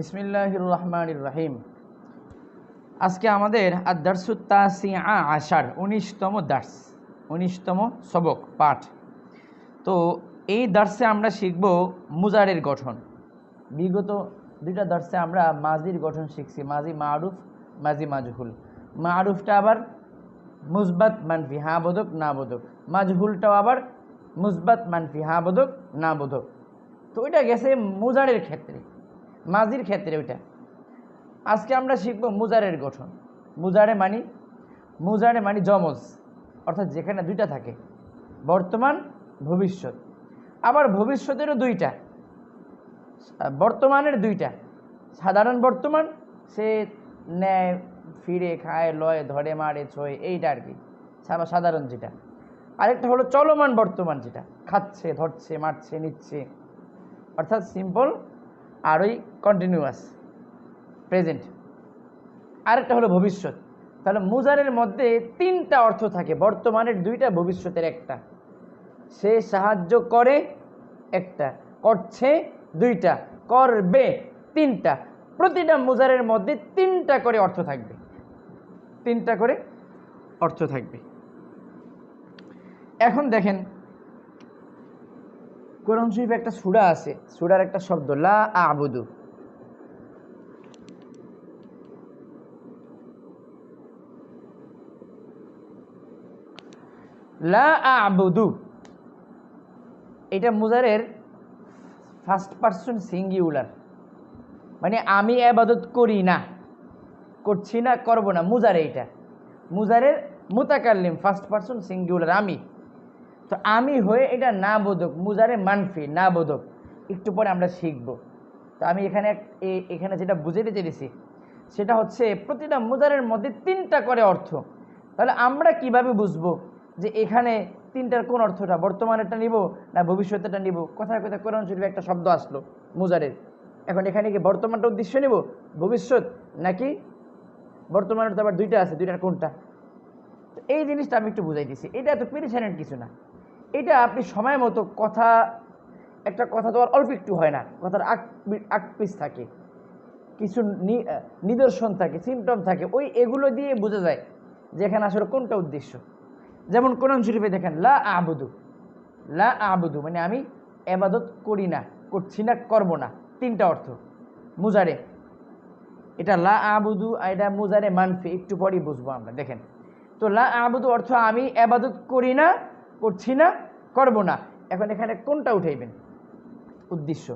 বিসমিল্লাহির রহমানির রহিম। আজকে আমাদের আদ-দারসুত তাসিআ আশার 19তম দার্স, 19তম সবক পাঠ। তো এই দার্সে আমরা শিখব মুজারের গঠন। বিগত দুইটা দার্সে আমরা মাজির গঠন শিখছি, মাজি মারুফ, মাজি মাজহুল। মারুফটা আবার মুসবাত মানফি, হ্যাঁ বোধক না বোধক। মাজহুলটাও আবার মুসবাত মানফি, হ্যাঁ বোধক না বোধক। তো ওইটা গেছে মুজারের ক্ষেত্রে, মাজির ক্ষেত্রে ওইটা। আজকে আমরা শিখব মুজারের গঠন। মুজারে মানি জমজ, অর্থাৎ যেখানে দুইটা থাকে, বর্তমান ভবিষ্যৎ। আবার ভবিষ্যতেরও দুইটা, বর্তমানের দুইটা। সাধারণ বর্তমান, সে নেয়, ফিরে, খায়, লয়, ধরে, মারে, ছোঁয়, এইটা আর কি সাধারণ যেটা। আরেকটা হলো চলমান বর্তমান, যেটা খাচ্ছে, ধরছে, মারছে, নিচ্ছে, অর্থাৎ সিম্পল আর ওই কন্টিনিউয়াস প্রেজেন্ট। আরেকটা হলো ভবিষ্যৎ। তাহলে মুজারের মধ্যে তিনটা অর্থ থাকে, বর্তমানের দুইটা, ভবিষ্যতের একটা। সে সাহায্য করে একটা, করছে দুইটা, করবে তিনটা। প্রতিটা মুজারের মধ্যে তিনটা করে অর্থ থাকবে, তিনটা করে অর্থ থাকবে। এখন দেখেন, কোরআন শরীফে একটা সূরা আছে, সূরার একটা শব্দ লা আ'বুদু। লা আ'বুদু, এটা মুজারের ফার্স্ট পারসন সিঙ্গুলার, মানে আমি ইবাদত করি না, করছি না, করব না। মুজারে, এটা মুজারের মুতাকাল্লিম, ফার্স্ট পারসন সিঙ্গুলার, আমি। তো আমি হয়ে এটা না বোধক, মুজারে মানফি, না বোধক। একটু পরে আমরা শিখব। তো আমি এখানে যেটা বুঝাইতে চেয়েছি সেটা হচ্ছে প্রতিটা মুজারের মধ্যে তিনটা করে অর্থ। তাহলে আমরা কিভাবে বুঝবো যে এখানে তিনটার কোন অর্থটা, বর্তমানেরটা নিব না ভবিষ্যতেরটা নিব? কথায় কথায় কোরআন শরীফে একটা শব্দ আসলো মুজারের, এখন এখানে কি বর্তমানটা উদ্দেশ্য নিব, ভবিষ্যৎ, নাকি বর্তমানের তো আবার দুইটা আছে, দুইটার কোনটা? এই জিনিসটা আমি একটু বুঝাই দিছি। এটা এত পেরেশানের কিছু না। এটা আপনি সময় মতো একটা কথা তো আর অল্প একটু হয় না, কথার আগ পিছ থাকে, কিছু নিদর্শন থাকে, সিমটম থাকে, এগুলো দিয়ে বোঝা যায় যে এখানে আসলে কোনটা উদ্দেশ্য। যেমন কোরআন শরীফে দেখেন লা আ'বুদু, লা আ'বুদু মানে আমি ইবাদত করি না, করছি না, করব না। তিনটা অর্থ মুজারে। এটা লা আ'বুদু, এটা মুজারে মানফি, একটু পরেই বুঝবো আমরা। দেখেন তো লা আ'বুদু অর্থ আমি ইবাদত করি না, করছি না, করব না। এখন এখানে কোনটা উঠাইবেন উদ্দেশ্য?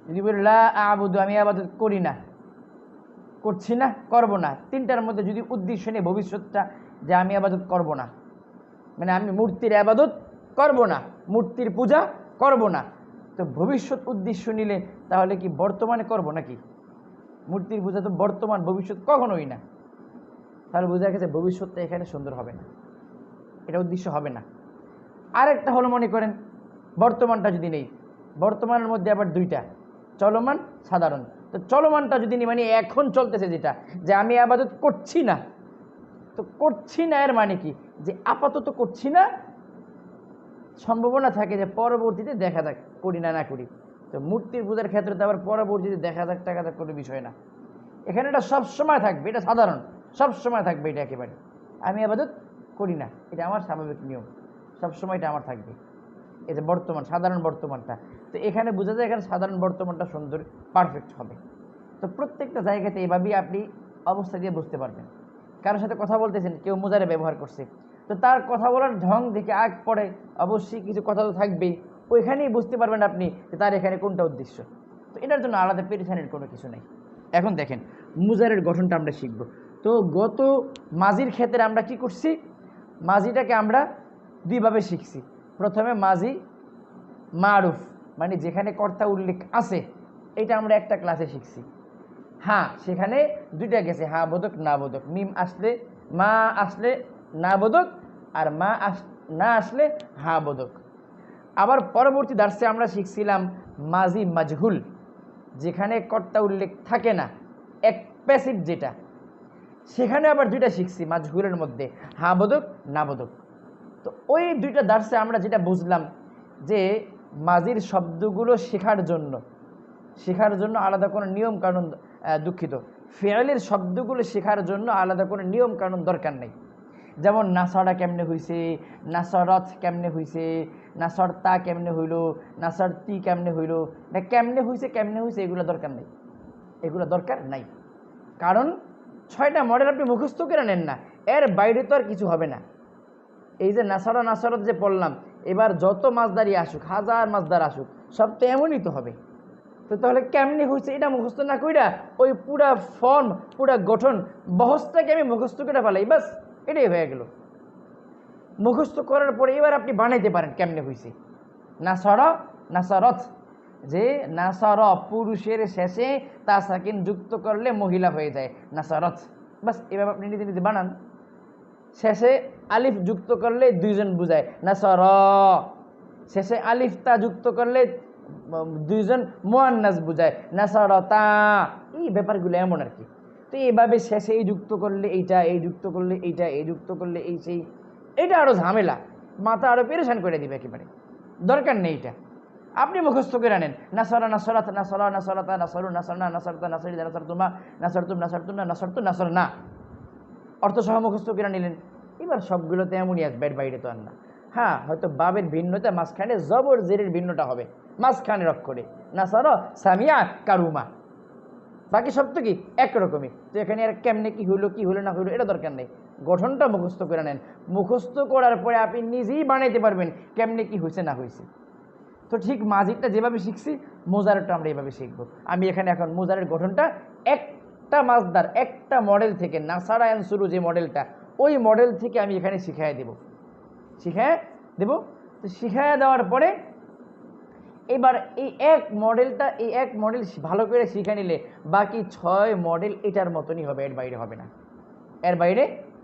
যদি বলি লা আ'বুদু, আমি ইবাদত করি না, করছি না, করব না, তিনটার মধ্যে যদি উদ্দেশ্য নেই ভবিষ্যৎটা, যে আমি ইবাদত করব না, মানে আমি মূর্তির ইবাদত করব না, মূর্তির পূজা করব না। তো ভবিষ্যৎ উদ্দেশ্য নিলে তাহলে কি বর্তমানে করব নাকি? মূর্তির পূজা তো বর্তমান, ভবিষ্যৎ কখনোই না। তাহলে বোঝা গেছে ভবিষ্যৎটা এখানে সুন্দর হবে না, এটা উদ্দেশ্য হবে না। আরেকটা হলো, মনে করেন বর্তমানটা যদি নেই, বর্তমানের মধ্যে আবার দুইটা, চলমান, সাধারণ। তো চলমানটা যদি নিই, মানে এখন চলতেছে যেটা, যে আমি ইবাদত করছি না। তো করছি না এর মানে কি? যে আপাতত করছি না, সম্ভাবনা থাকে যে পরবর্তীতে দেখা যাক, করি না না করি। তো মূর্তির পূজার ক্ষেত্রে তো আবার পরবর্তীতে দেখা যাক টাকা যাক কোনো বিষয় না। এখানে এটা সবসময় থাকবে, এটা সাধারণ, সবসময় থাকবে এটা। একেবারে আমি ইবাদত করি না, এটা আমার স্বাভাবিক নিয়ম, সবসময় এটা আমার থাকবে। এই যে বর্তমান, সাধারণ বর্তমানটা, তো এখানে বোঝা যায় এখানে সাধারণ বর্তমানটা সুন্দর, পারফেক্ট হবে। তো প্রত্যেকটা জায়গাতে এভাবেই আপনি অবস্থা দিয়ে বুঝতে পারবেন। কারোর সাথে কথা বলতেছেন, কেউ মুজারে ব্যবহার করছে, তো তার কথা বলার ঢং দেখে আগ পরে অবশ্যই কিছু কথা তো থাকবেই, ওইখানেই বুঝতে পারবেন আপনি যে তার এখানে কোনটা উদ্দেশ্য। তো এটার জন্য আলাদা পেরেশানির কোনো কিছু নেই। এখন দেখেন মুজারের গঠনটা আমরা শিখব। তো গত মাজির ক্ষেত্রে আমরা কি করছি, মাজিটাকে আমরা দুইভাবে শিখছি। প্রথমে মাজি মারুফ, মানে যেখানে কর্তা উল্লেখ আছে, এটা আমরা একটা ক্লাসে শিখছি। হ্যাঁ, সেখানে দুইটা গেছে, হ্যাঁ বোধক, না বোধক। মিম আসলে, মা আসলে না বোধক, আর না আসলে হ্যাঁ বোধক। আবার পরবর্তী দার্সে আমরা শিখছিলাম মাজি মাজহুল, যেখানে কর্তা উল্লেখ থাকে না, এক প্যাসিভ যেটা, সেখানে আবার দুইটা শিখছি মাজহুলের মধ্যে, হ্যাঁ বোধক, না বোধক। তো ওই দুইটা দার্সে আমরা যেটা বুঝলাম যে মাজির শব্দগুলো শেখার জন্য শেখার জন্য আলাদা কোনো নিয়ম কানুন, দুঃখিত, ফেয়ালের শব্দগুলো শেখার জন্য আলাদা কোনো নিয়ম কানুন দরকার নেই। যেমন নাসারা কেমনে হইছে, নাসরত কেমনে হইছে, নাসরতা কেমনে হইল, নাসরতি কেমনে হইল, না কেমনে হইছে এগুলো দরকার নেই, এগুলো দরকার নাই। কারণ 6টা মডেল আপনি মুখস্থ করে নেন না, এর বাইরে তো আর কিছু হবে না। এই যে নাসারা নাসরত যে পড়লাম, এবার যত মাছদারি আসুক, হাজার মাছদার আসুক, সব তো এমনই তো হবে। তো তাহলে কেমনে হয়েছে এটা মুখস্থ না কইরা ওই পুরা ফর্ম, পুরা গঠন, বহসটাকে আমি মুখস্থ করে ফেলাই, বাস এটাই হয়ে গেল। মুখস্থ করার পরে এবার আপনি বানাইতে পারেন কেমনে হয়েছে। নাসরা নাসারত, যে নাসর পুরুষের শেষে তা সাকিন যুক্ত করলে মহিলা হয়ে যায় নাসারত, বাস এভাবে আপনি নিজে নিজে বানান। শেষে আলিফ যুক্ত করলে 2 জন বুঝায় নাসর, শেষে আলিফ তা যুক্ত করলে 2 জন মুয়ান্নাস বুঝায় নাসরতা। এই ব্যাপারগুলো এমন আর কি। তো এইভাবে শেষে এই যুক্ত করলে এইটা, এই যুক্ত করলে এইটা, এই যুক্ত করলে এই সেই, এটা আরও ঝামেলা, মাথা আরও পেরেশান করে দিবে একেবারে, দরকার নেই। এটা আপনি মুখস্থ করে নেন, নাসরা নাসরাত, নাসরা নাসরাতা, নাসরু নাসরনা, নাসরতা নাসরিদা, নাসরতুমা, নাসরতুম নাসরতুনা, নাসরতু নাসরনা, অর্থসহ মুখস্থ করে নিলেন। এবার সবগুলোতে এমনই আসবে, এর বাইরে তো আর না। হ্যাঁ, হয়তো বাবের ভিন্নতা মাঝখানে, জবর জেরের ভিন্নতা হবে মাঝখানের অক্ষরে, নাসারা সামিয়া কারুমা, বাকি সব তো কি একরকমই। তো এখানে আর কেমনে কি হইলো না হইলো এটা দরকার নেই, গঠনটা মুখস্থ করে নেন। মুখস্থ করার পরে আপনি নিজেই বানাইতে পারবেন কেমনে কি হয়েছে না হয়েছে। তো ঠিক মাজিদটা যেভাবে শিখছি, মোজারেরটা আমরা এইভাবে শিখবো। আমি এখানে এখন মোজারের গঠনটা একটা মাসদার, একটা মডেল থেকে, নাসারা শুরু যে মডেলটা, ওই মডেল থেকে আমি এখানে শিখাই দেব। তো শিখাইয়া দেওয়ার পরে এবার এই এক মডেল ভালো করে শিখে নিলে বাকি 6 মডেল এটার মতনই হবে, এর বাইরে হবে না, এর বাইরে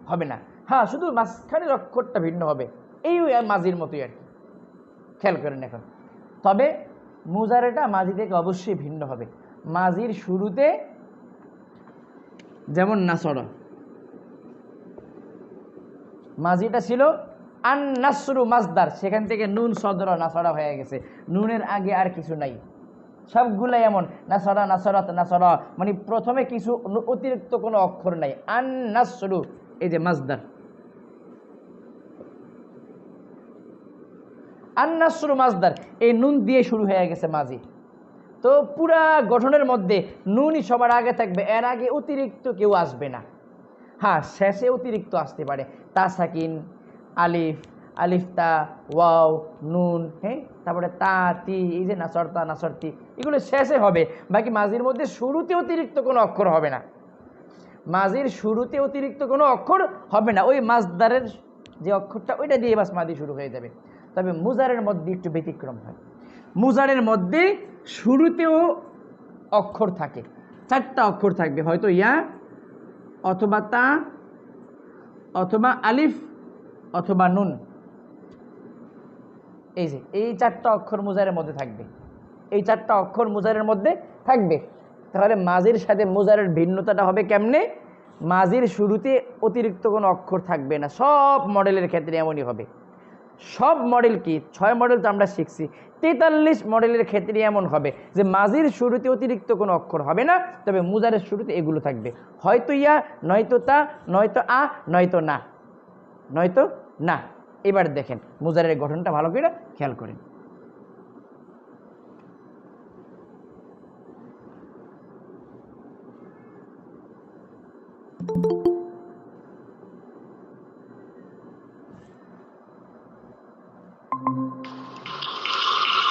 হবে না। হ্যাঁ, শুধু মাঝখানের অক্ষরটা ভিন্ন হবে, এই মাঝির মতোই আর কি, খেয়াল করেন এখন। তবে মুজারেটা মাঝি থেকে অবশ্যই ভিন্ন হবে। মাঝির শুরুতে যেমন নাসরা, মাঝিটা ছিল আন নাসরু মাসদার, সেখান থেকে নুন সদর নাসরা হয়ে গেছে, নুনের আগে আর কিছু নাই, সবগুলাই এমন নাসরা নাসরাত নাসরা, মানে প্রথমে কিছু অতিরিক্ত কোনো অক্ষর নাই। আন নাসরু, এই যে মাসদার, আন নাসরু মাসদার, এই নুন দিয়ে শুরু হয়ে গেছে মাঝি। তো পুরা গঠনের মধ্যে নুনই সবার আগে থাকবে, এর আগে অতিরিক্ত কেউ আসবে না। হ্যাঁ, শেষে অতিরিক্ত আসতে পারে, তা সাকিন, আলিফ, আলিফতা, ওয়াও, নুন, হ্যাঁ, তারপরে তা তি, এই যে নাসরতা নাসরতি, এগুলো শেষে হবে। বাকি মাঝির মধ্যে শুরুতে অতিরিক্ত কোনো অক্ষর হবে না, মাঝির শুরুতে অতিরিক্ত কোনো অক্ষর হবে না, ওই মাসদারের যে অক্ষরটা ওইটা দিয়ে বাস মাঝি শুরু হয়ে যাবে। তবে মুজারের মধ্যে একটু ব্যতিক্রম হয়, মুজারের মধ্যে শুরুতেও অক্ষর থাকে, 4টা অক্ষর থাকবে, হয়তো ইয়া অথবা তা অথবা আলিফ অথবা নুন, এই যে এই 4টা অক্ষর মুজারের মধ্যে থাকবে, এই 4টা অক্ষর মুজারের মধ্যে থাকবে। তাহলে মাঝির সাথে মুজারের ভিন্নতাটা হবে কেমনে? মাঝির শুরুতে অতিরিক্ত কোনো অক্ষর থাকবে না, সব মডেলের ক্ষেত্রে এমনই হবে। সব মডেল কি 6 মডেল তো আমরা শিখছি, 43 মডেলের ক্ষেত্রে এমন হবে যে মাঝির শুরুতে অতিরিক্ত কোনো অক্ষর হবে না, তবে মুজারের শুরুতে এগুলো থাকবে, হয়তো ইয়া, নয়তো তা, নয়তো আ, নয়তো না, নয়তো না। এবার দেখেন মুজারের গঠনটা ভালো করে খেয়াল করেন।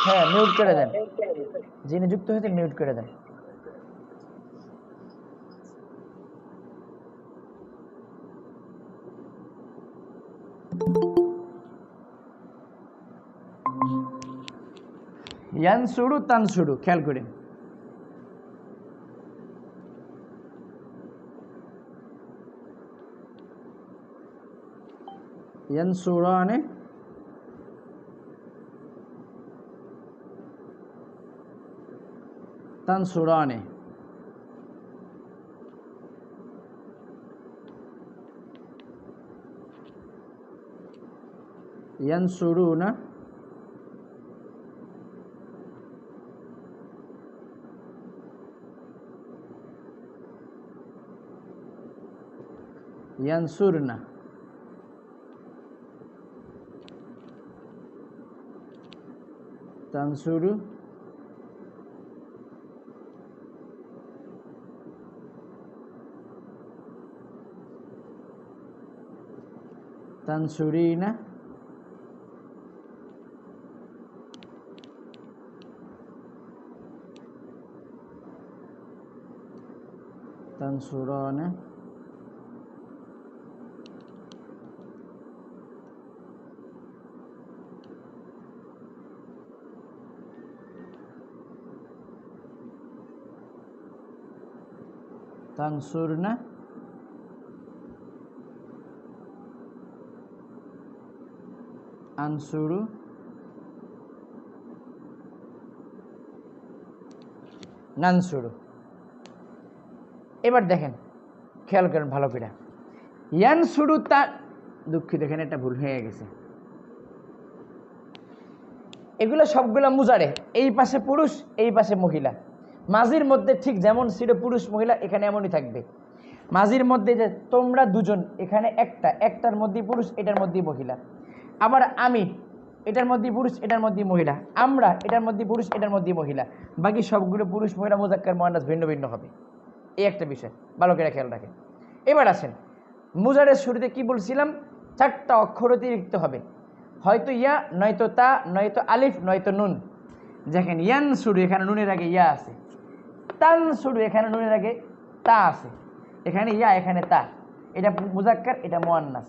হ্যাঁ, মিউট করে দেন, যিনি যুক্ত হয়েছে মিউট করে দেন। ইয়ানসুরু তানসুরু, খেয়াল করেন, ইয়ানসুরানে তানসুরানে, ইয়ানসুরুনা ইয়ানসুরনা, তানসুরু, তানসুরিনা, তানসুরানা, তানসুরনা, আনসুরু, নানসুরু। এবার দেখেন, খেয়াল করেন ভালো করে, ইয়ানসুরু তা, দুঃখিত এখানে একটা ভুল হয়ে গেছে, এগুলো সবগুলো মুজারে, এই পাশে পুরুষ এই পাশে মহিলা, মাঝির মধ্যে ঠিক যেমন ছিল পুরুষ মহিলা এখানে এমনই থাকবে। মাঝির মধ্যে যে তোমরা দুজন, এখানে একটার মধ্যে পুরুষ এটার মধ্যে মহিলা, আবার আমি এটার মধ্যে পুরুষ এটার মধ্যে মহিলা, আমরা এটার মধ্যে পুরুষ এটার মধ্যে মহিলা, বাকি সবগুলো পুরুষ মহিলা মুজাক্কার মুআন্নাস ভিন্ন ভিন্ন হবে। এই একটা বিষয় ভালো করে খেয়াল রাখেন। এবার আসেন, মুজারের শুরুতে কি বলছিলাম, 4টা অক্ষর অতিরিক্ত হবে, হয়তো ইয়া, নয়তো তা, নয়তো আলিফ, নয়তো নুন। দেখেন ইয়ানসুরু, এখানে নুনের আগে ইয়া আছে, তানসুরু এখানে নুনের আগে তা আছে, এখানে ইয়া এখানে তা, এটা মুজাক্কার এটা মুআন্নাস।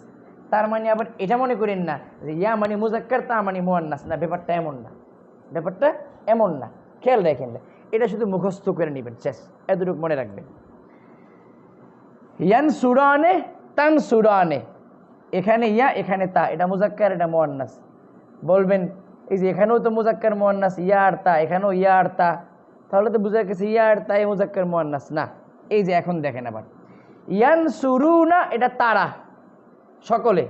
তার মানে আবার এটা মনে করেন না যে ইয়া মানে মুজাক্কার তা মানে মুআন্নাস, না, ব্যাপারটা এমন না, ব্যাপারটা এমন না। খেয়াল রাখেন, এটা শুধু মুখস্থ করে নেবেন, শেষ, এতটুকু মনে রাখবেন। ইয়ানসুরানে, তানসুরানে, এখানে ইয়া এখানে তা, এটা মুজাক্কার এটা মুআন্নাস। বলবেন এই যে এখানেও তো মুজাক্কার মুআন্নাস, ইয়া আর তা, এখানেও ইয়া আর তা, তাহলে তো বুঝা গেছে ইয়া আর তাই মুজাক্কার মুআন্নাস না। এই যে এখন দেখেন আবার, ইয়ানসুরুনা এটা তারা সকলে,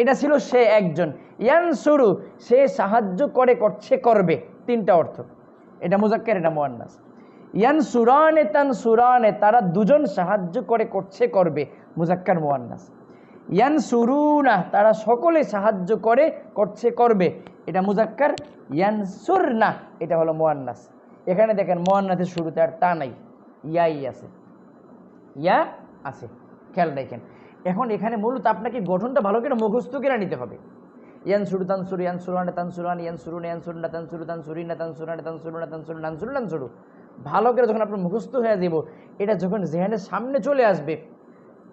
এটা ছিল সে একজন, ইয়ানসুরু সে সাহায্য করে, করছে, করবে, 3টা অর্থ, এটা মুজাক্কার এটা মুআন্নাস। ইয়ানসুরানে, তানসুরানে তারা দুজন সাহায্য করে, করছে, করবে, মুজাক্কার মুআন্নাস। ইয়ানসুরুনা তারা সকলে সাহায্য করে, করছে, করবে, এটা মুজাক্কার। ইয়ানসুরনা এটা হলো মুআন্নাস। এখানে দেখেন মুআন্নাসের শুরুতে আর তা নাই, ইয়াই আছে, ইয়া আছে, খেয়াল রাখেন। এখন এখানে মূলত আপনাকে গঠনটা ভালো করে মুখস্থ করে নিতে হবে। ইয়ানসুরু, তানসুরু, ইয়ানসুরানে, তানসুরান, ইয়ানসুরুনা, ইয়ানসুরুনা, তানসুরু, তানসুরিনা, তানসুরানে, তানসুরুনা, তানসুরু, নানসুরু, নানসুরু, ভালো করে যখন আপনার মুখস্থ হয়ে যাব, এটা যখন জেহানের সামনে চলে আসবে,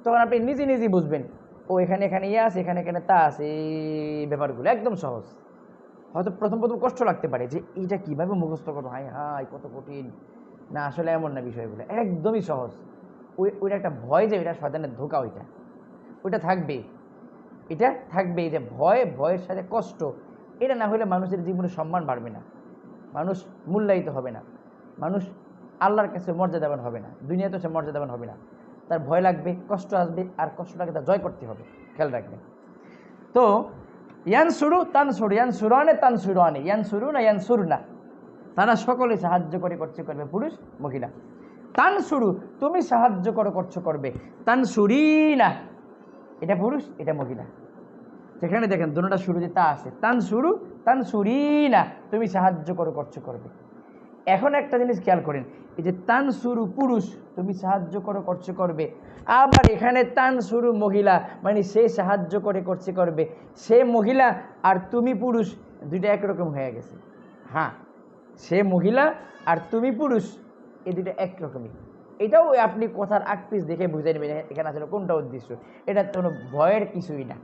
তখন আপনি নিজে নিজেই বুঝবেন ও এখানে এখানে ইয়া আছে, এখানে এখানে তা আছে, এই ব্যাপারগুলো একদম সহজ। হয়তো প্রথম প্রথম কষ্ট লাগতে পারে যে এইটা কীভাবে মুখস্থ করবো, হাই হাই কত কঠিন, না আসলে এমন না, বিষয়গুলো একদমই সহজ। ওইটা একটা ভয়, যে ওইটা শয়তানের ধোঁকা, ওইটা থাকবে, এটা থাকবে, যে ভয়ের সাথে কষ্ট, এটা না হলে মানুষের জীবনে সম্মান বাড়বে না, মানুষ মূল্যায়িত হবে না, মানুষ আল্লাহর কাছে মর্যাদাবান হবে না, দুনিয়াতে সে মর্যাদাবান হবে না। তার ভয় লাগবে, কষ্ট আসবে, আর কষ্টটাকে তার জয় করতে হবে, খেয়াল রাখবেন। তো ইয়ানসুরু, তানসুরু, ইয়ানসুরানে, তানসুরানে, ইয়ানসুরুনা, ইয়ানসুরনা তারা সকলে সাহায্য করে, করছে, করবে, পুরুষ মহিলা। তানসুরু তুমি সাহায্য করো, করছো, করবে, তানসুরিনা এটা পুরুষ এটা মহিলা। সেখানে দেখেন দুটোটা শুরুতে তা আছে, তানসুরু, তানসুরিনা তুমি সাহায্য করো, করছো, করবে। এখন একটা জিনিস খেয়াল করেন, এই যে তানসুরু পুরুষ তুমি সাহায্য করো, করছো, করবে, আবার এখানে তানসুরু মহিলা, মানে সে সাহায্য করে, করছে, করবে, সে মহিলা আর তুমি পুরুষ, দুইটা একরকম হয়ে গেছে। হ্যাঁ, সে মহিলা আর তুমি পুরুষ, এই দুইটা একরকমই। এটাও আপনি কথার আকপিস দেখে বুঝে নেবেন এখানে আসলে কোনটা উদ্দেশ্য, এটা কোনো ভয়ের কিছুই না।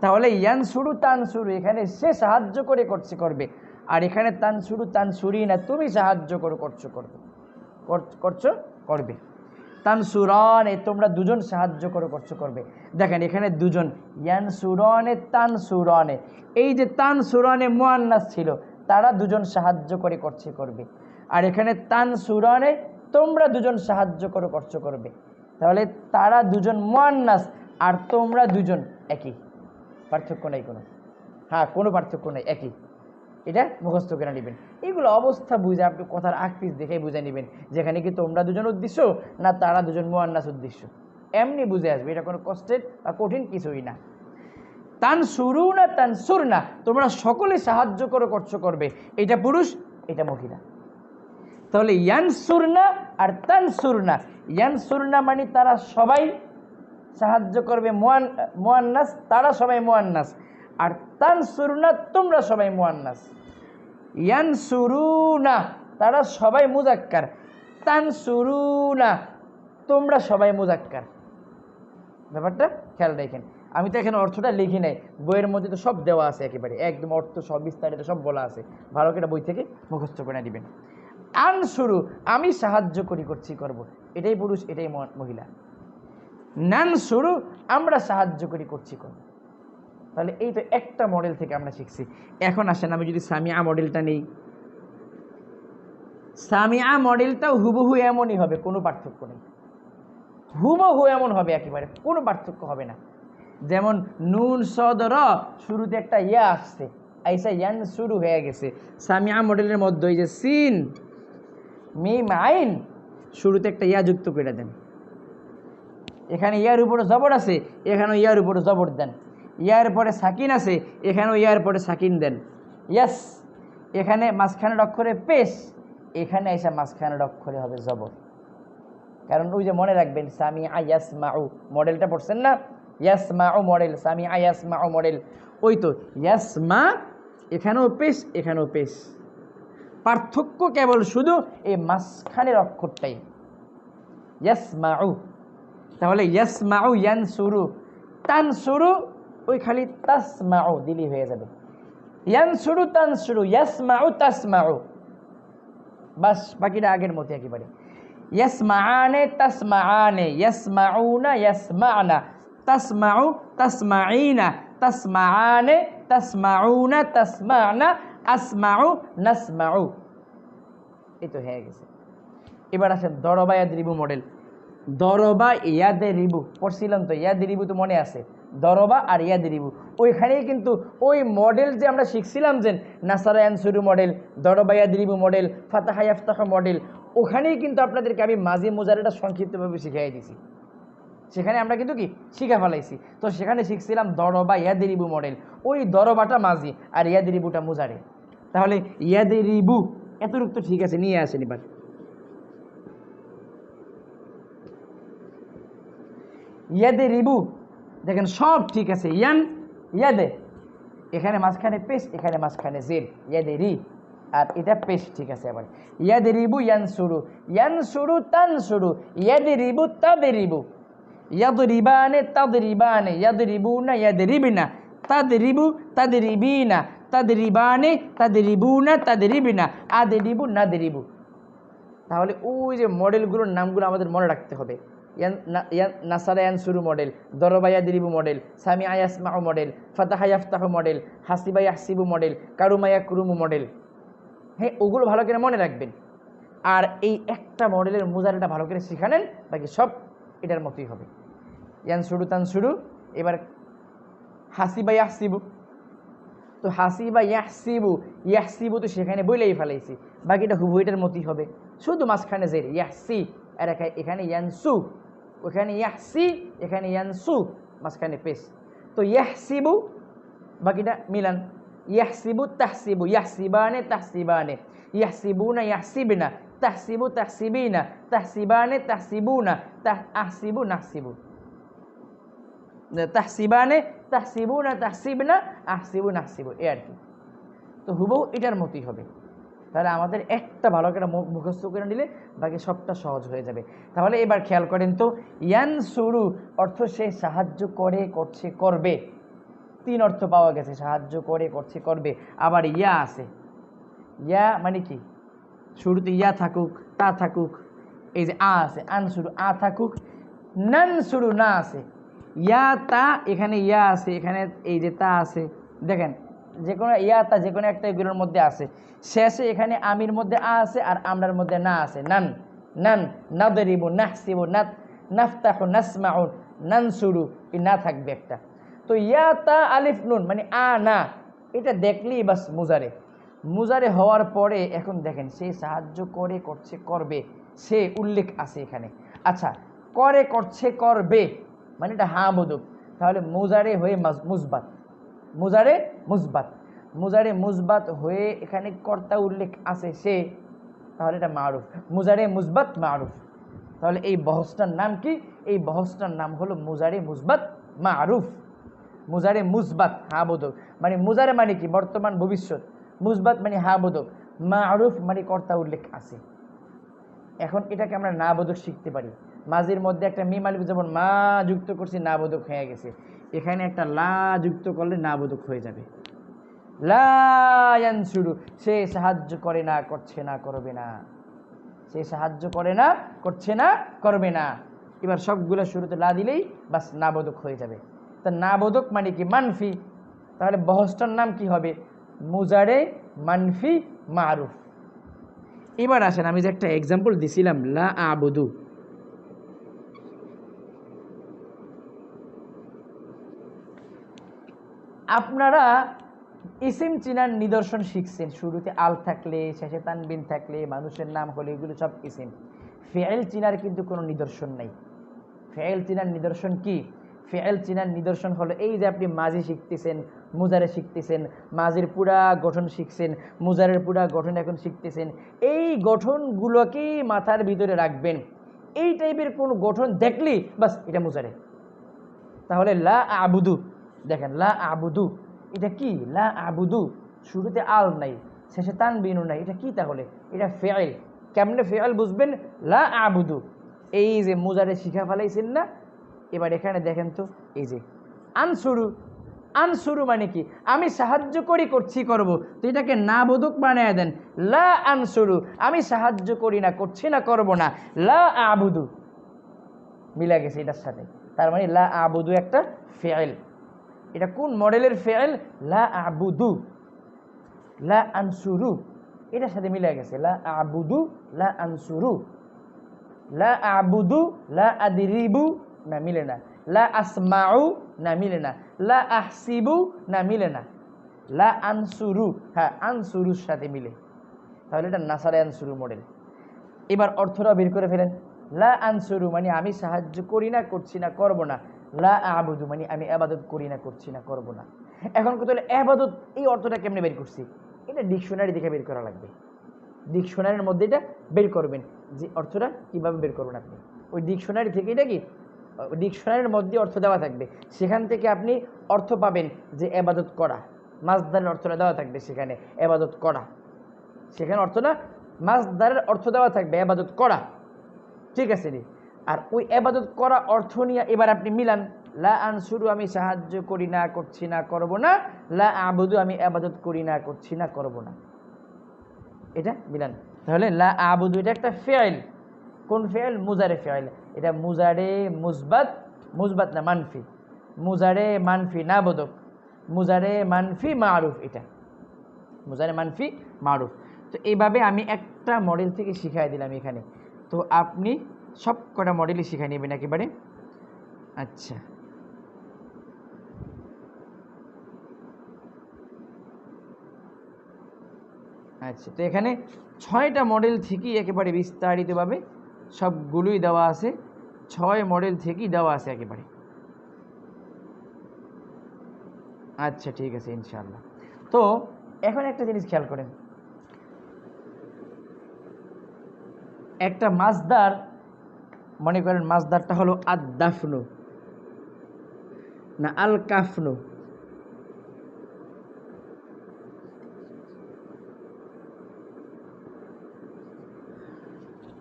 তাহলে ইয়ানসুরু, তানসুরু এখানে সে সাহায্য করে, করছে, করবে, আর এখানে তানসুরু, তানসুরিনা তুমি সাহায্য করো, করছো, করবে, করছো, করবে। তানসুরানে তোমরা দুজন সাহায্য করো, করছো, করবে। দেখেন এখানে দুজন, ইয়ানসুরানে, তানসুরানে, এই যে তানসুরানে মুআন্নাস ছিল, তারা দুজন সাহায্য করে, করছে, করবে, আর এখানে তানসুরানে তোমরা দুজন সাহায্য করো, করছো, করবে। তাহলে তারা দুজন মুআন্নাস আর তোমরা দুজন একই, পার্থক্য নেই কোনো, হ্যাঁ কোনো পার্থক্য নেই, একই। এটা মুখস্থ করে নেবেন। এইগুলো অবস্থা বুঝে আপনি কথার আকপিস দেখে বুঝে নেবেন যেখানে কি তোমরা দুজন উদ্দেশ্য না তারা দুজন মুআন্নাস উদ্দেশ্য। এমনি বুঝে আসবে, এটা কোনো কষ্টের বা কঠিন কিছুই না। তানসুরুনা তানসুরনা, তোমরা সকলে সাহায্য করবে, এটা পুরুষ এটা মহিলা। তাহলে ইয়ানসুরনা আর তানসুরনা, ইয়ানসুরনা মানে তারা সবাই সাহায্য করবে মুয়ান্নাস, তারা সবাই মুয়ান্নাস, আর তানসুরনা তোমরা সবাই মুয়ান্নাস। ইয়ানসুরুনা তারা সবাই মুজাক্কার, তানসুরুনা তোমরা সবাই মুজাক্কার। ব্যাপারটা খেয়াল রাখেন, আমি তো এখানে অর্থটা লিখি নাই, বইয়ের মধ্যে তো সব দেওয়া আছে, একেবারে একদম অর্থ সব বিস্তারিত সব বলা আছে, ভালো করে বই থেকে মুখস্থ করে দিবেন। আনসুরু আমি সাহায্য করব, এটাই পুরুষ এটাই মহিলা। নানসুরু আমরা সাহায্য করব। তাহলে এই তো একটা মডেল থেকে আমরা শিখছি। এখন আসেন আমি যদি সামিয়া মডেলটা নেই, সামিয়া মডেলটাও হুবহু এমনই হবে, কোনো পার্থক্য নেই, হুবহু এমন হবে, একেবারে কোনো পার্থক্য হবে না। যেমন নুন সদ র শুরুতে একটা ইয়া আসছে, আইসা ইয়ান শুরু হয়ে গেছে। সামিয়া মডেলের মধ্যে ওই যে সিন মিম আইন শুরুতে একটা ইয়া যুক্ত করে দেন, এখানে ইয়ার উপরে জবর আছে, এখানেও ইয়ার উপরে জবর দেন, ইয়ার পরে সাকিন আছে, এখানেও ইয়ার পরে সাকিন দেন। ইয়াস, এখানে মাঝখানের অক্ষরে পেশ, এখানে এসে মাঝখানের অক্ষরে হবে জবর। কারণ ওই যে মনে রাখবেন সামিআ ইয়াসমাউ মডেলটা পড়ছেন না, ইয়াসমাউ মডেল, সামিআ ইয়াসমাউ মডেল, ওই তো ইয়াসমা এখানেও পেশ এখানেও পেশ, পার্থক্য কেবল শুধু এই মাঝখানের অক্ষরটাই ইয়াসমাউ। তাহলে ইয়াসমাউ ইয়ানসুরু, তানসুরু ওই খালি তাসমাউ দিলি হয়ে যাবে, ইয়ানসুরু তানসুরু, ইয়াসমাউ তাসমাউ, বাস বাকিটা আগের মতো একেবারে। ইয়াসমাআনে তাসমাআনে, ইয়াসমাউনা ইয়াসমা'না, তাসমাউ তাসমাঈনা, তাসমাআনে তাসমাউনা তাসমা'না, আসমাউ নাসমাউ, এই তো হয়ে গেছে। এবার আসেন দরবা ইয়াদরিবু মডেল। দরবা ইয়াদরিবু পড়ছিলাম তো, ইয়াদরিবু তো মনে আছে, দরবা আর ইয়াদরিবু ওইখানেই কিন্তু ওই মডেল যে আমরা শিখছিলাম যে নাসারা ইয়ানসুরু মডেল, দরবা ইয়াদরিবু মডেল, ফাতাহা ইয়াফতাহু মডেল, ওখানেই কিন্তু আপনাদেরকে আমি মাজি মুজারেটা সংক্ষিপ্তভাবে শিখিয়ে দিছি, সেখানে আমরা কিন্তু কি শিখা ফেলাইছি। তো সেখানে শিখছিলাম দরবা ইয়াদরিবু মডেল, ওই দরবাটা মাজি আর ইয়াদরিবুটা মুজারে। তাহলে ইয়াদরিবু এতটুকু তো ঠিক আছে, নিয়ে আসেন এবার। ইয়াদরিবু দেখেন সব ঠিক আছে, ইয়ান ইয়াদে এখানে মাঝখানে পেশ এখানে মাঝখানে জের, ইয়াদেরি আর এটা পেশ ঠিক আছে। আবার ইয়াদরিবু ইয়ানসুরু, ইয়ানসুরু তানসুরু, ইয়াদরিবু তাদরিবু, ইয়াদরিবানে তাদরিবানে, ইয়াদরিবুনা ইয়াদরিবিনা, তাদরিবু তাদরিবিনা, তাদরিবানে তাদরিবুনা তাদরিবিনা, আদরিবু নাদরিবু। তাহলে ওই যে মডেলগুলোর নামগুলো আমাদের মনে রাখতে হবে। নাসারা ইয়ানসুরু মডেল, দরবা ইয়াদরিবু মডেল, সামিআ ইয়াসমাউ মডেল, ফাতাহা ইয়াফতাহু মডেল, হাসিবা ইয়াহসিবু মডেল, কারুমা ইয়াকরুমু মডেল। হ্যাঁ, ওগুলো ভালো করে মনে রাখবেন, আর এই একটা মডেলের মুজারেটা ভালো করে শিখানেন, বাকি সব এটার মতোই হবে। ইয়ানসুরু তানসুরু, এবার হাসিবা ইয়াহসিবু, তো হাসিবা ইয়াহসিবু, ইয়াহসিবু তো সেখানে বইলেই ফেলাইছি, বাকিটা হুবহু এটার মতোই হবে, শুধু মাঝখানে জের ইয়াহসি, আর এখানে ইয়ানসু, ওখানে ইয়াহসি এখানে ইয়ানসু, মাঝখানে পেশ। তো ইয়াহসিবু বাকিটা মিলান, ইয়াহসিবু তাহসিবু, ইয়াহসিবানে তাহসিবানে, ইয়াহসিবুনা ইয়াহসিবনা, তাহসিবু তাহসিবিনা, তাহসিবানে তাহসিবুনা, আহসিবু নাহসিবু, তাহসিবানে তাহসিবুনা তাহসিবনা, আহসিবু নাহসিবু, এই আর কি। তো হুবহু এটার মতোই হবে। তাহলে আমাদের একটা ভালো করে মুখস্থ করে নিলে বাকি সবটা সহজ হয়ে যাবে। তাহলে এবার খেয়াল করেন তো, ইয়ানসুরু অর্থ সে সাহায্য করে, করছে, করবে, তিন অর্থ পাওয়া গেছে, সাহায্য করে, করছে, করবে। আবার ইয়া আছে, ইয়া মানে কি শুরুতে ইয়া থাকুক, তা থাকুক, এই যে আ আছে, আনসুরু আ থাকুক, নানসুরু না আছে, ইয়া তা এখানে ইয়া আছে, এখানে এই যে তা আছে, দেখেন যে কোনো ইয়া তা যে কোনো একটা এগুলোর মধ্যে আছে, শেষে এখানে আমির মধ্যে আ আছে আর আমরার মধ্যে না আছে, নান নান, নাদরিবু নাহসিবু, নাফতাহু নাসমাউ, নানসুরু, এই না থাকবে একটা। তো ইয়া তা আলিফ নুন মানে আ না, এটা দেখলেই বাস মুজারে। মুজারে হওয়ার পরে এখন দেখেন সে সাহায্য করে, করছে, করবে, সে উল্লেখ আছে এখানে। আচ্ছা, করে, করছে, করবে, মানে এটা হা বোধক, তাহলে মুজারে হয়ে মুসবাত, মুজারে মুসবাত, মুজারে মুসবাত হয়ে এখানে কর্তা উল্লেখ আছে সে, তাহলে এটা মারুফ, মুজারে মুসবাত মারুফ। তাহলে এই বহসটার নাম কি? এই বহসটার নাম হলো মুজারে মুসবাত মারুফ। মুজারে মুসবাত হা বোধক, মানে মুজারে মানে কি বর্তমান ভবিষ্যৎ, মুসবাত মানে হা বোধক, মারুফ মানে কর্তা উল্লেখ আছে। এখন এটাকে আমরা না বোধক শিখতে পারি। মাঝির মধ্যে একটা মিম আলিফ যেমন মা যুক্ত করছি না বোধক হয়ে গেছে, এখানে একটা লা যুক্ত করলে না বোধক হয়ে যাবে। লা ইয়ানসুরু, সে সাহায্য করে না, করছে না, করবে না, সে সাহায্য করে না, করছে না, করবে না। এবার সবগুলো শুরুতে লা দিলেই বাস না বোধক হয়ে যাবে। তা না বোধক মানে কি মানফি, তাহলে বহসটার নাম কি হবে? মুজারে মানফি মারুফ। এবার আসেন আমি যে একটা এক্সাম্পল দিছিলাম লা আবুদু, আপনারা ইসিম চিনার নিদর্শন শিখছেন, শুরুতে আল থাকলে, শেষে তানবিন থাকলে, মানুষের নাম হলে, এগুলো সব ইসিম। ফেয়েল চিনার কিন্তু কোনো নিদর্শন নাই। ফেয়েল চিনার নিদর্শন কি? ফেয়েল চিনার নিদর্শন হলো এই যে আপনি মাঝি শিখতেছেন, মুজারে শিখতেছেন, মাঝির পুরা গঠন শিখছেন, মুজারের পুরা গঠন এখন শিখতেছেন, এই গঠনগুলোকেই মাথার ভিতরে রাখবেন। এই টাইপের কোনো গঠন দেখলি বাস এটা মুজারে। তাহলে লা আবুদু, দেখেন লা আবুদু এটা কি? লা আবুদু শুরুতে আল নাই, শেষে তানবিনও নাই, এটা কি? তাহলে এটা ফেয়েল। কেমনে ফেয়েল বুঝবেন? লা আবুদু, এই যে মুজারে শিখা ফেলাইছেন না, এবার এখানে দেখেন তো, এই যে আনসুরু, আনসুরু মানে কি? আমি সাহায্য করি, করছি, করব, তো এটাকে না বোধক বানায় দেন, লা আনসুরু, আমি সাহায্য করি না, করছি না, করব না, লা আবুদু মিলা গেছে এটার সাথে। তার মানে লা আবুদু একটা ফেয়েল। এটা কোন মডেলের ফেয়েল? লা আবুদু, লা আনসুরু, এটার সাথে মিলে গেছে। লা আবুদু, লা আনসুরু, লা আবুদু, লা আদরিবু, না মিলে না। লা আসমাউ, না মিলে না। লা আহসিবু, না মিলে না। লা আনসুরু, হ্যাঁ আনসুরুর সাথে মিলে, তাহলে এটা নাসারে আনসুরু মডেল। এবার অর্থটা বের করে ফেলেন। লা আনসুরু মানে আমি সাহায্য করি না, করছি না, করব না। লা আবুদু মানে আমি ইবাদত করি না, করছি না, করব না। এখন কত হলো ইবাদত, এই অর্থটা কেমনে বের করছি? এটা ডিকশনারি দেখে বের করা লাগবে। ডিকশনারির মধ্যে এটা বের করবেন, যে অর্থটা কিভাবে বের করবেন আপনি ওই ডিকশনারি থেকে। এটা কি ডিকশনারির মধ্যে অর্থ দেওয়া থাকবে, সেখান থেকে আপনি অর্থ পাবেন যে ইবাদত করা, মাসদারের অর্থটা দেওয়া থাকবে সেখানে, ইবাদত করা, সেখানে অর্থটা মাসদারের অর্থ দেওয়া থাকবে ইবাদত করা, ঠিক আছে রে? আর ওই ইবাদত করা অর্থ নিয়ে এবার আপনি মিলান, লা আনসুরু আমি সাহায্য করি না, করছি না, করব না, লা আবুদু আমি ইবাদত করি না, করছি না, করব না, এটা মিলান। তাহলে লা আবুদু এটা একটা ফেয়েল। কোন ফেয়েল? মুজারে ফেয়েল। এটা মুজারে মুসবাত, মুসবাত না মানফি, মুজারে মানফি না বোধক, মুজারে মানফি মারুফ, এটা মুজারে মানফি মারুফ। তো এইভাবে আমি একটা মডেল থেকে শিখাই দিলাম এখানে, তো আপনি সব কটা মডেলই শিখাই নেবেন একেবারে। আচ্ছা, আচ্ছা, তো এখানে 6টা মডেল থেকেই একেবারে বিস্তারিতভাবে সবগুলোই দেওয়া আছে, 6 মডেল থেকেই দেওয়া আছে একেবারে। আচ্ছা ঠিক আছে ইনশাআল্লাহ। তো এখন একটা জিনিস খেয়াল করেন, একটা মাসদার, মনে করেন মাসদারটা হলো আদ-দাফনু না আল কাফনু,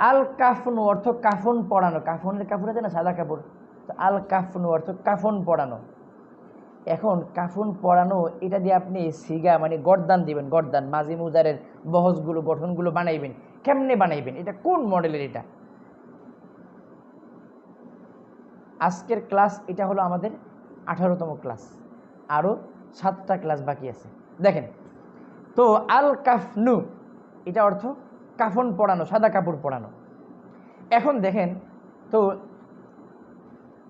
আল কাফনু অর্থ কাফন পরানো, কাফনের কাপড় আছে না সাদা কাপড়, তো আল কাফনু অর্থ কাফন পরানো। এখন কাফন পরানো এটা দিয়ে আপনি সিগা মানে গর্দান দিবেন, গর্দান মাঝি মুজারের বহসগুলো গঠনগুলো বানাইবেন। কেমনে বানাইবেন? এটা কোন মডেলের? এটা আজকের ক্লাস, এটা হলো আমাদের 18তম ক্লাস, আরও 7টা ক্লাস বাকি আছে। দেখেন তো আল কাফনু এটা অর্থ কাফন পরানো, সাদা কাপড় পরানো। এখন দেখেন তো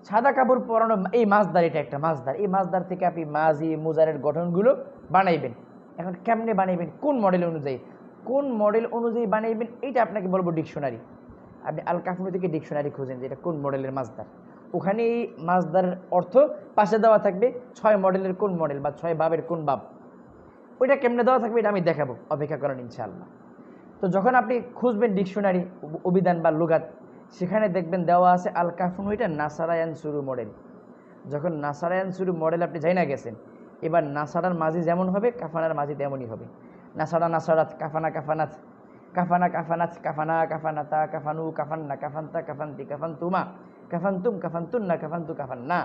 সাদা কাপড় পরানো এই মাসদার, এটা একটা মাসদার, এই মাসদার থেকে আপনি মাঝি মুজারের গঠনগুলো বানাইবেন। এখন কেমনে বানাইবেন? কোন মডেল অনুযায়ী, কোন মডেল অনুযায়ী বানাইবেন এটা আপনাকে বলবো ডিকশনারি। আপনি আল কাফনু থেকে ডিকশনারি খুঁজেন যে এটা কোন মডেলের মাজদার, ওখানে এই মাজদার অর্থ পাশে দেওয়া থাকবে 6 মডেলের কোন মডেল বা 6 বাবের কোন বাব, ওইটা কেমনে দেওয়া থাকবে এটা আমি দেখাবো, অপেক্ষা করেন ইনশাআল্লাহ। তো যখন আপনি খুঁজবেন ডিকশনারি অভিধান বা লুগাত, সেখানে দেখবেন দেওয়া আছে আল কাফনু এটা নাসারায়ান শুরু মডেল। যখন নাসারায়ান শুরু মডেল আপনি যাই না গেছেন, এবার নাসারার মাঝি যেমন হবে কাফানার মাঝি তেমনই হবে। নাসারা নাসারাত, কাফানা কাফানাত, কাফানা কাফানাত, কাফানা কাফানাতা, কাফানু কাফান্না, কাফান্তা কাফান্তি, কাফান্তুমা, কাফান্তুম কাফান্তুন্না, কাফান্তু কাফান্না।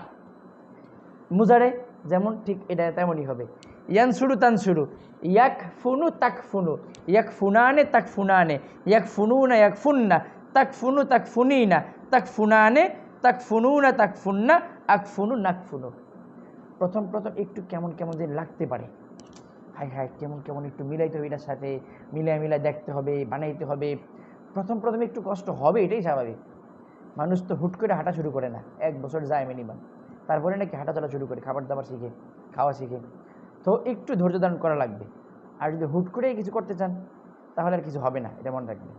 মুজারে যেমন ঠিক এটা তেমনই হবে। ইয়ানসুরু তানসুরু, ইয়াক ফুনু তাক ফুনু, ইয়াক ফুনানে তাক ফুনানে, ইয়াক ফুনুনা ইয়াক ফুন্না, তাক ফুনু তাক ফুনিনা, তাক ফুনানে তাক ফুনুনা, তাক ফুন্না, আক ফুনু নাক ফুনু। প্রথম প্রথম একটু কেমন কেমন যে লাগতে পারে, হাই হাই কেমন কেমন একটু মিলাইতে হবে, এটার সাথে মিলাই দেখতে হবে, বানাইতে হবে। প্রথম প্রথম একটু কষ্ট হবে, এটাই স্বাভাবিক। মানুষ তো হুট করে হাঁটা শুরু করে না, 1 বছর যায় মিনিমাম, তারপরে নাকি হাঁটা চলা শুরু করে, খাবার দাবার শিখে, খাওয়া শিখে। তো একটু ধৈর্য ধারণ করা লাগবে। আর যদি হুট করে কিছু করতে চান তাহলে আর কিছু হবে না, এটা মনে রাখবেন।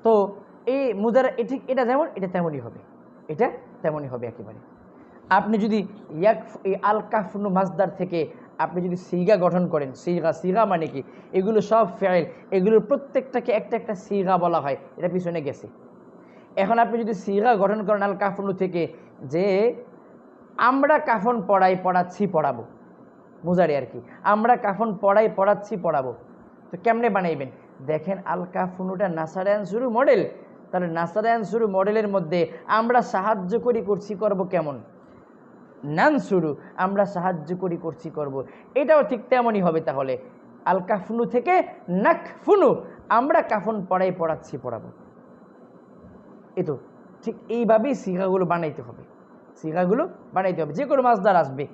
তো এই মুজারা ঠিক এটা যেমন এটা তেমনই হবে, এটা তেমনই হবে একেবারে। আপনি যদি এই আল কাফনু মাজদার থেকে আপনি যদি সিগা গঠন করেন, সিগা মানে কি, এগুলো সব ফেল, এগুলোর প্রত্যেকটাকে একটা একটা সিগা বলা হয়, এটা পিছনে গেছে। এখন আপনি যদি সিগা গঠন করেন আল কাফনু থেকে, যে আমরা কাফন পড়াচ্ছি পড়াবো, মুজারে আর কি, আমরা কাফন পড়াচ্ছি পড়াবো। তো কেমনে বানাইবেন দেখেন, আল কাফনুটা নাসারায়ান শুরু মডেল, তাহলে নাসারায়ান শুরু মডেলের মধ্যে আমরা সাহায্য করব কেমন, নান শুরু আমরা সাহায্য করব, এটাও ঠিক তেমনই হবে। তাহলে আল কাফনু থেকে নাক ফুনু, আমরা কাফন পড়াচ্ছি পড়াবো। এ তো ঠিক এইভাবেই সিগাগুলো বানাইতে হবে, যে কোনো মাজদার আসবে,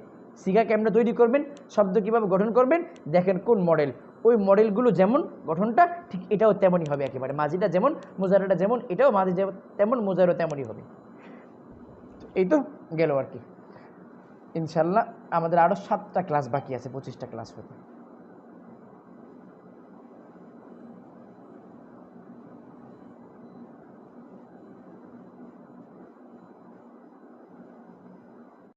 সিগা কেমনে তৈরি করবেন, শব্দ কিভাবে গঠন করবেন, দেখেন কোন মডেল, ওই মডেলগুলো যেমন গঠনটা ঠিক এটাও তেমনই হবে একেবারে। মাজিটা যেমন মুজারাটা যেমন, এটাও মাজি তেমন মুজারও তেমনই হবে। এই তো গেল আর কি। ইনশাল্লাহ আমাদের আরও 7টা ক্লাস বাকি আছে, 25টা ক্লাস হতে।